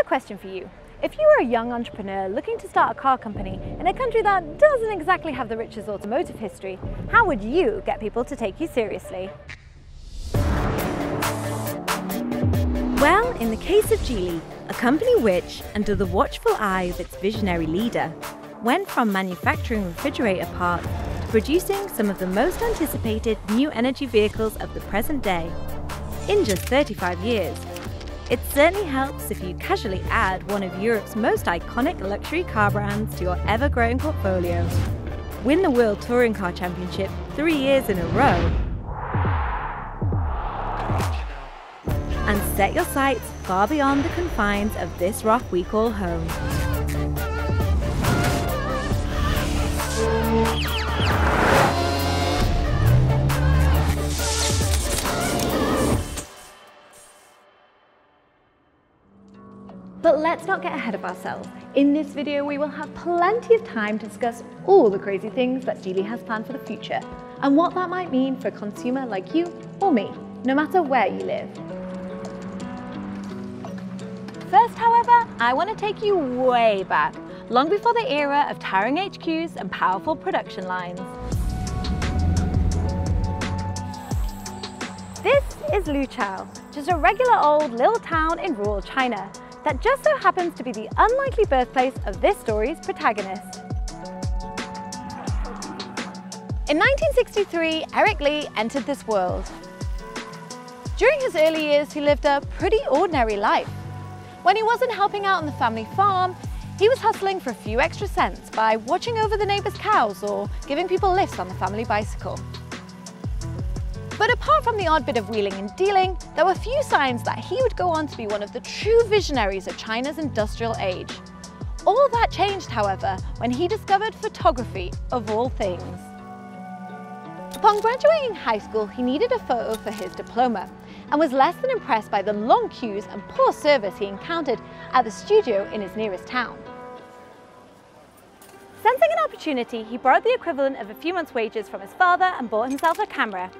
question for you. If you were a young entrepreneur looking to start a car company in a country that doesn't exactly have the richest automotive history, how would you get people to take you seriously? Well, in the case of Geely, a company which, under the watchful eye of its visionary leader, went from manufacturing refrigerator parts to producing some of the most anticipated new energy vehicles of the present day in just 35 years. It certainly helps if you casually add one of Europe's most iconic luxury car brands to your ever-growing portfolio, win the World Touring Car Championship 3 years in a row, and set your sights far beyond the confines of this rock we call home. But let's not get ahead of ourselves. In this video, we will have plenty of time to discuss all the crazy things that Geely has planned for the future and what that might mean for a consumer like you or me, no matter where you live. First, however, I want to take you way back, long before the era of towering HQs and powerful production lines. This is Luqiao, just a regular old little town in rural China that just so happens to be the unlikely birthplace of this story's protagonist. In 1963, Eric Li entered this world. During his early years, he lived a pretty ordinary life. When he wasn't helping out on the family farm, he was hustling for a few extra cents by watching over the neighbors' cows or giving people lifts on the family bicycle. But apart from the odd bit of wheeling and dealing, there were few signs that he would go on to be one of the true visionaries of China's industrial age. All that changed, however, when he discovered photography, of all things. Upon graduating high school, he needed a photo for his diploma and was less than impressed by the long queues and poor service he encountered at the studio in his nearest town. Sensing an opportunity, he borrowed the equivalent of a few months' wages from his father and bought himself a camera.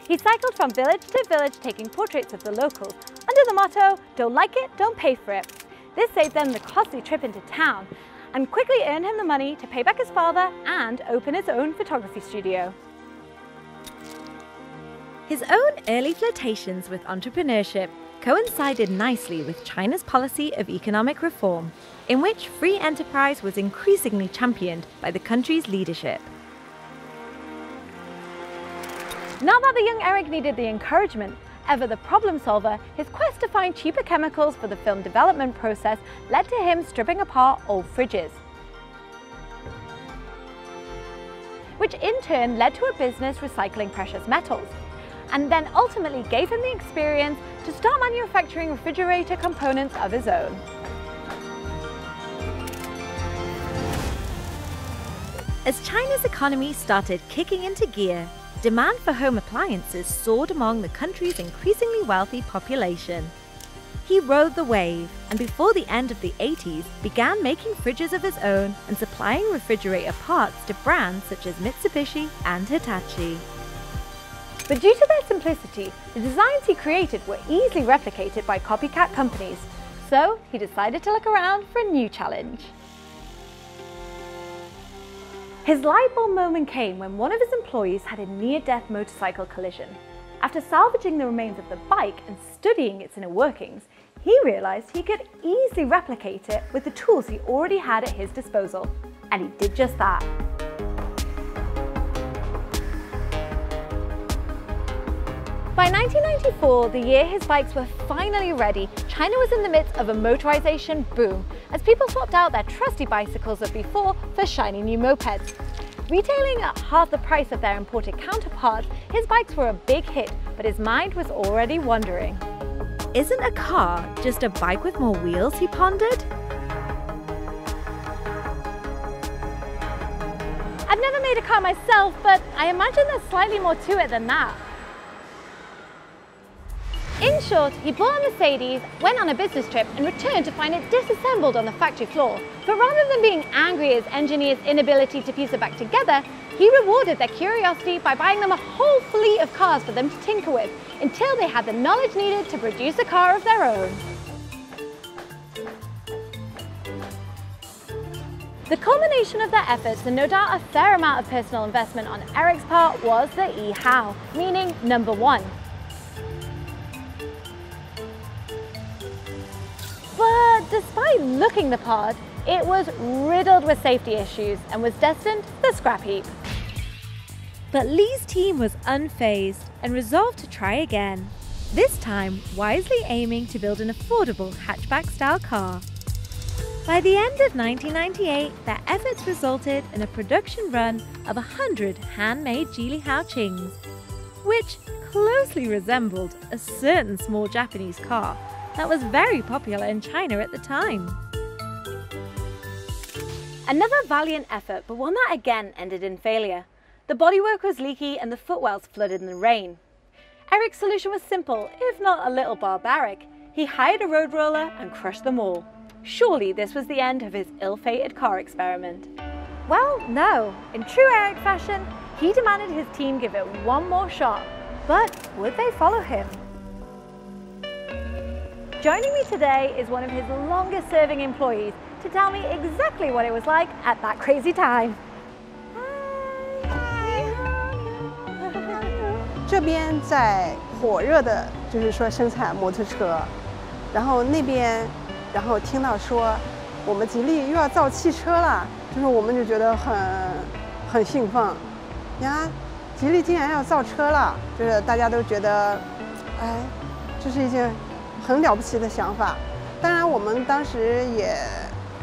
He cycled from village to village taking portraits of the locals under the motto, "Don't like it, don't pay for it." This saved them the costly trip into town and quickly earned him the money to pay back his father and open his own photography studio. His own early flirtations with entrepreneurship coincided nicely with China's policy of economic reform, in which free enterprise was increasingly championed by the country's leadership. Not that the young Eric needed the encouragement. Ever the problem solver, his quest to find cheaper chemicals for the film development process led to him stripping apart old fridges, which in turn led to a business recycling precious metals, and then ultimately gave him the experience to start manufacturing refrigerator components of his own. As China's economy started kicking into gear, demand for home appliances soared among the country's increasingly wealthy population. He rode the wave, and before the end of the 80s, began making fridges of his own and supplying refrigerator parts to brands such as Mitsubishi and Hitachi. But due to their simplicity, the designs he created were easily replicated by copycat companies, so he decided to look around for a new challenge. His light bulb moment came when one of his employees had a near-death motorcycle collision. After salvaging the remains of the bike and studying its inner workings, he realized he could easily replicate it with the tools he already had at his disposal. And he did just that. By 1994, the year his bikes were finally ready, China was in the midst of a motorization boom as people swapped out their trusty bicycles of before for shiny new mopeds. Retailing at half the price of their imported counterparts, his bikes were a big hit, but his mind was already wandering. Isn't a car just a bike with more wheels, he pondered? I've never made a car myself, but I imagine there's slightly more to it than that. In short, he bought a Mercedes, went on a business trip and returned to find it disassembled on the factory floor. But rather than being angry at his engineer's inability to piece it back together, he rewarded their curiosity by buying them a whole fleet of cars for them to tinker with until they had the knowledge needed to produce a car of their own. The culmination of their efforts, and no doubt a fair amount of personal investment on Eric's part, was the E-how, meaning number one. But despite looking the part, it was riddled with safety issues and was destined for the scrap heap. But Li's team was unfazed and resolved to try again, this time wisely aiming to build an affordable hatchback-style car. By the end of 1998, their efforts resulted in a production run of 100 handmade Geely Haoqings, which closely resembled a certain small Japanese car that was very popular in China at the time. Another valiant effort, but one that again ended in failure. The bodywork was leaky and the footwells flooded in the rain. Eric's solution was simple, if not a little barbaric. He hired a road roller and crushed them all. Surely this was the end of his ill-fated car experiment. Well, no. In true Eric fashion, he demanded his team give it one more shot. But would they follow him? Joining me today is one of his longest-serving employees to tell me exactly what it was like at that crazy time. 这边在火热的，就是说生产摩托车，然后那边，然后听到说我们吉利又要造汽车了，就是我们就觉得很兴奋，呀，吉利竟然要造车了，就是大家都觉得，哎，这是一件很了不起的想法。当然，我们当时也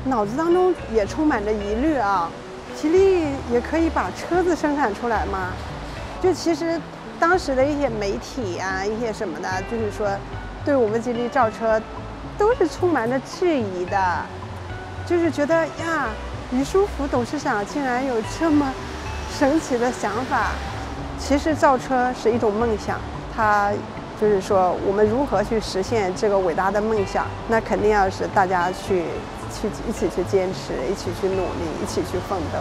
脑子当中也充满着疑虑啊，吉利也可以把车子生产出来吗？就其实。 当时的一些媒体啊，一些什么的，就是说，对我们吉利造车，都是充满着质疑的，就是觉得呀，李书福董事长竟然有这么神奇的想法。其实造车是一种梦想，它就是说我们如何去实现这个伟大的梦想，那肯定要是大家一起去坚持，一起去努力，一起去奋斗。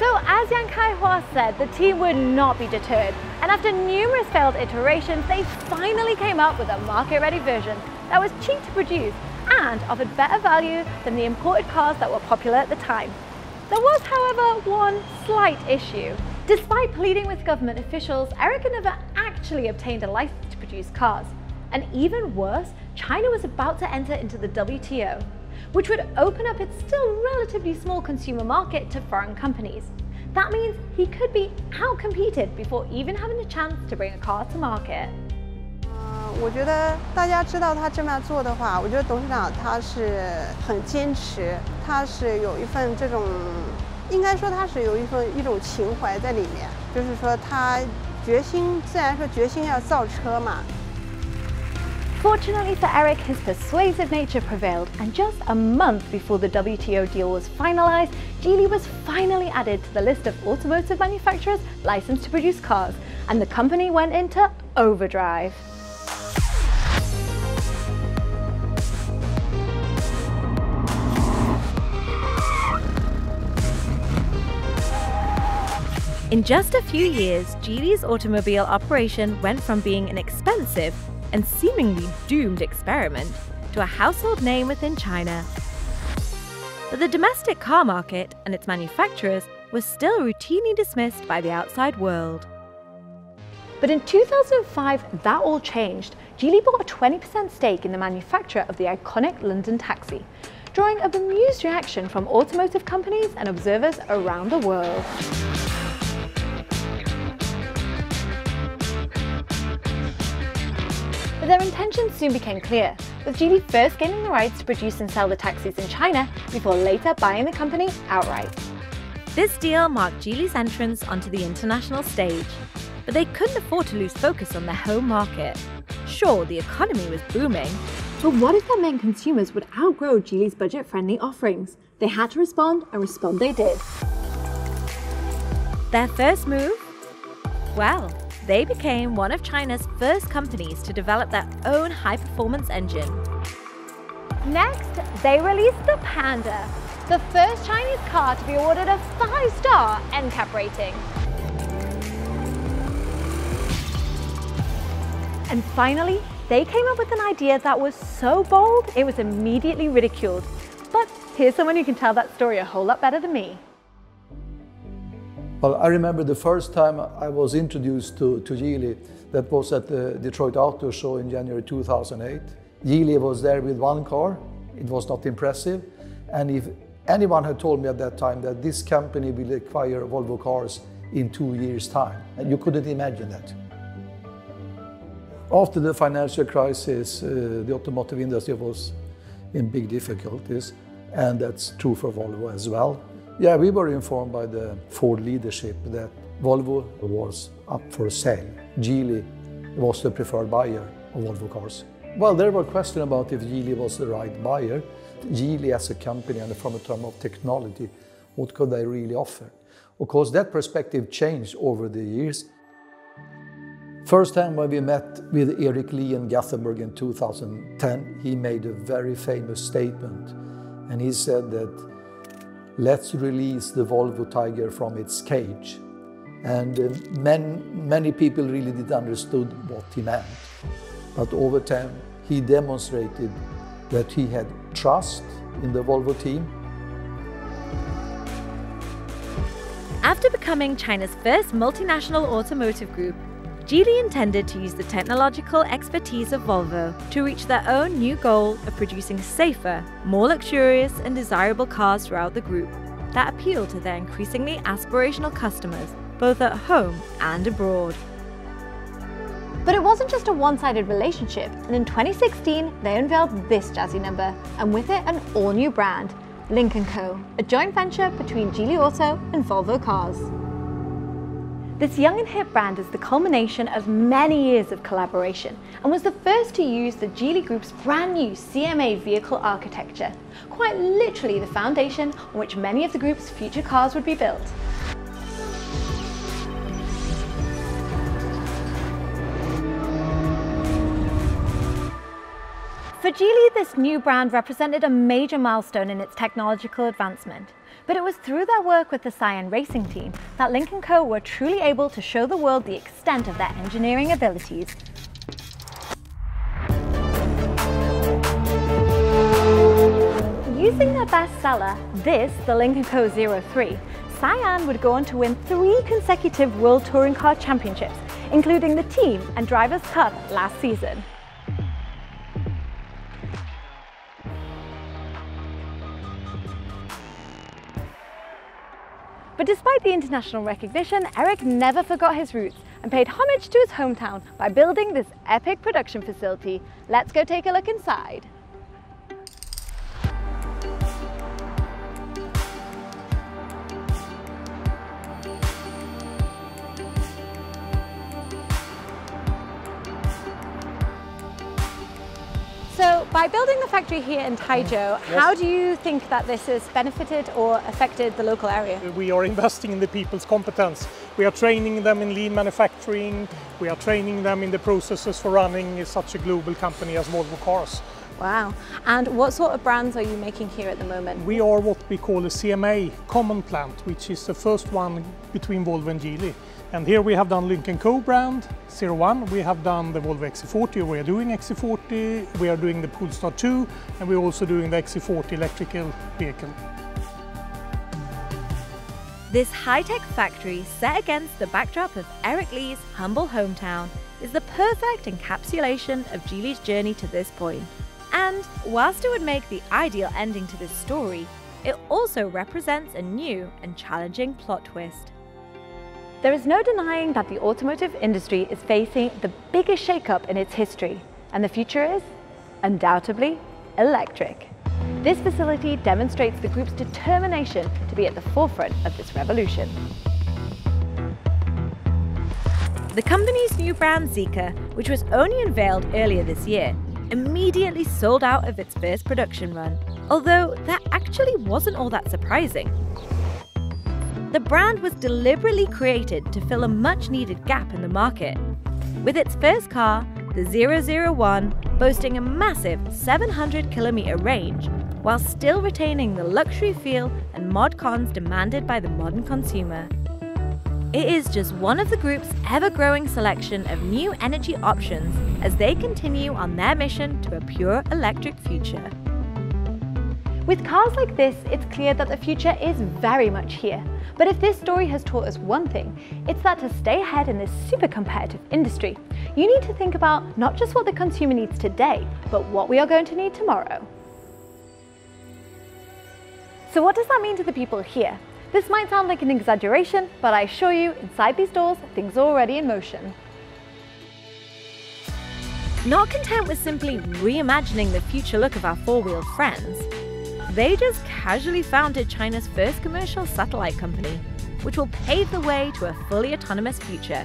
So as Yang Kaihua said, the team would not be deterred, and after numerous failed iterations, they finally came up with a market-ready version that was cheap to produce and offered better value than the imported cars that were popular at the time. There was, however, one slight issue. Despite pleading with government officials, Eric had never actually obtained a license to produce cars. And even worse, China was about to enter into the WTO, which would open up its still relatively small consumer market to foreign companies. That means he could be outcompeted before even having a chance to bring a car to market. 我觉得大家知道他这么做的话，我觉得董事长他是很坚持，他是有一份这种，应该说他是有一种情怀在里面，就是说他决心，自然说决心要造车嘛。 Fortunately for Eric, his persuasive nature prevailed, and just a month before the WTO deal was finalized, Geely was finally added to the list of automotive manufacturers licensed to produce cars, and the company went into overdrive. In just a few years, Geely's automobile operation went from being an expensive and seemingly doomed experiment to a household name within China. But the domestic car market and its manufacturers were still routinely dismissed by the outside world. But in 2005, that all changed. Geely bought a 20% stake in the manufacture of the iconic London taxi, drawing a bemused reaction from automotive companies and observers around the world. But their intentions soon became clear, with Geely first gaining the rights to produce and sell the taxis in China before later buying the company outright. This deal marked Geely's entrance onto the international stage, but they couldn't afford to lose focus on their home market. Sure, the economy was booming, but what if that meant consumers would outgrow Geely's budget-friendly offerings? They had to respond, and respond they did. Their first move? Well, they became one of China's first companies to develop their own high-performance engine. Next, they released the Panda, the first Chinese car to be awarded a 5-star NCAP rating. And finally, they came up with an idea that was so bold, it was immediately ridiculed. But Here's someone who can tell that story a whole lot better than me. Well, I remember the first time I was introduced to Geely. That was at the Detroit Auto Show in January 2008. Geely was there with one car. It was not impressive. And if anyone had told me at that time that this company will acquire Volvo cars in 2 years' time, you couldn't imagine that. After the financial crisis, the automotive industry was in big difficulties, and that's true for Volvo as well. Yeah, we were informed by the Ford leadership that Volvo was up for sale. Geely was the preferred buyer of Volvo cars. Well, there were questions about if Geely was the right buyer. Geely as a company and from a term of technology, what could they really offer? Of course, that perspective changed over the years. First time when we met with Eric Lee in Gothenburg in 2010, he made a very famous statement. And he said that, let's release the Volvo Tiger from its cage. And many people really didn't understood what he meant. But over time, he demonstrated that he had trust in the Volvo team. After becoming China's first multinational automotive group, Geely intended to use the technological expertise of Volvo to reach their own new goal of producing safer, more luxurious and desirable cars throughout the group that appeal to their increasingly aspirational customers, both at home and abroad. But it wasn't just a one-sided relationship, and in 2016 they unveiled this jazzy number, and with it an all-new brand, Lynk & Co, a joint venture between Geely Auto and Volvo Cars. This young and hip brand is the culmination of many years of collaboration and was the first to use the Geely Group's brand new CMA vehicle architecture, quite literally the foundation on which many of the group's future cars would be built. For Geely, this new brand represented a major milestone in its technological advancement. But it was through their work with the Cyan racing team that Lynk & Co were truly able to show the world the extent of their engineering abilities. Using their bestseller, the Lynk & Co 03, Cyan would go on to win 3 consecutive World Touring Car Championships, including the Team and Drivers' Cup last season. But despite the international recognition, Eric never forgot his roots and paid homage to his hometown by building this epic production facility. Let's go take a look inside. So, by building the factory here in Taizhou, how do you think that this has benefited or affected the local area? We are investing in the people's competence. We are training them in lean manufacturing. We are training them in the processes for running such a global company as Volvo Cars. Wow. And what sort of brands are you making here at the moment? We are what we call a CMA common plant, which is the first one between Volvo and Geely. And here we have done Lynk & Co brand 01, we have done the Volvo XC40, we are doing XC40, we are doing the Polestar 2, and we're also doing the XC40 electrical vehicle. This high-tech factory, set against the backdrop of Eric Lee's humble hometown, is the perfect encapsulation of Geely's journey to this point. And whilst it would make the ideal ending to this story, it also represents a new and challenging plot twist. There is no denying that the automotive industry is facing the biggest shake-up in its history, and the future is, undoubtedly, electric. This facility demonstrates the group's determination to be at the forefront of this revolution. The company's new brand Zeekr, which was only unveiled earlier this year, immediately sold out of its first production run, although that actually wasn't all that surprising. The brand was deliberately created to fill a much-needed gap in the market, with its first car, the 001, boasting a massive 700-kilometer range, while still retaining the luxury feel and mod cons demanded by the modern consumer. It is just one of the group's ever-growing selection of new energy options as they continue on their mission to a pure electric future. With cars like this, it's clear that the future is very much here. But if this story has taught us one thing, it's that to stay ahead in this super competitive industry, you need to think about not just what the consumer needs today, but what we are going to need tomorrow. So what does that mean to the people here? This might sound like an exaggeration, but I assure you, inside these doors, things are already in motion. Not content with simply reimagining the future look of our four-wheeled friends, they just casually founded China's first commercial satellite company, which will pave the way to a fully autonomous future.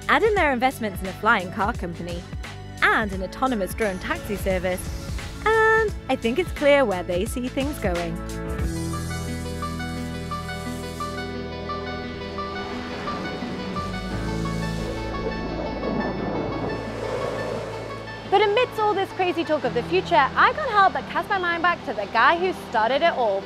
Add in their investments in a flying car company and an autonomous drone taxi service, and I think it's clear where they see things going. But amidst all this crazy talk of the future, I can't help but cast my mind back to the guy who started it all.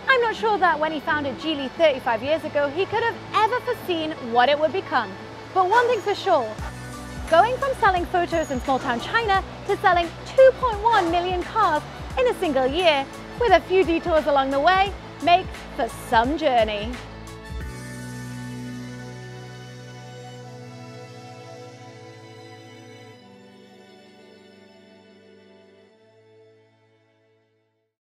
I'm not sure that when he founded Geely 35 years ago, he could have ever foreseen what it would become. But one thing's for sure, going from selling photos in small-town China to selling 2.1 million cars in a single year, with a few detours along the way, makes for some journey.